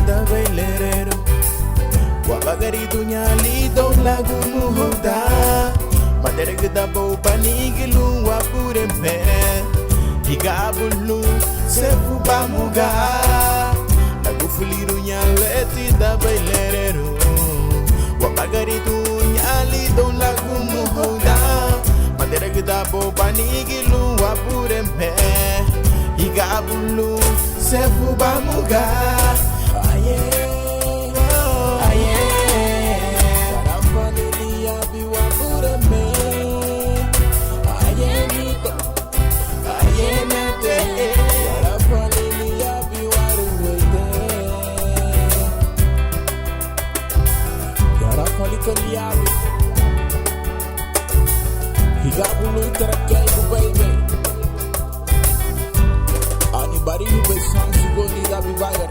da bailerero Wabagaritu nyalido lagu muhuda Madergda bo panigilu wapurempe Higabulu sefu bamuga Lagu fuliru nyaleti da bailerero Wabagaritu nyalido lagu muhuda Madergda bo panigilu wapurempe Higabulu sefu bamuga Aye Higabulu itarakaibu baby Anybody who plays songs you go need a revival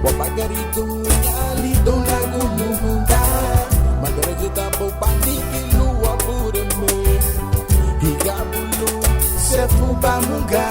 Wapagaritu nyalido lagu muhunda Maderejita bo pandikilu wapureme Higabulu sefu bamuga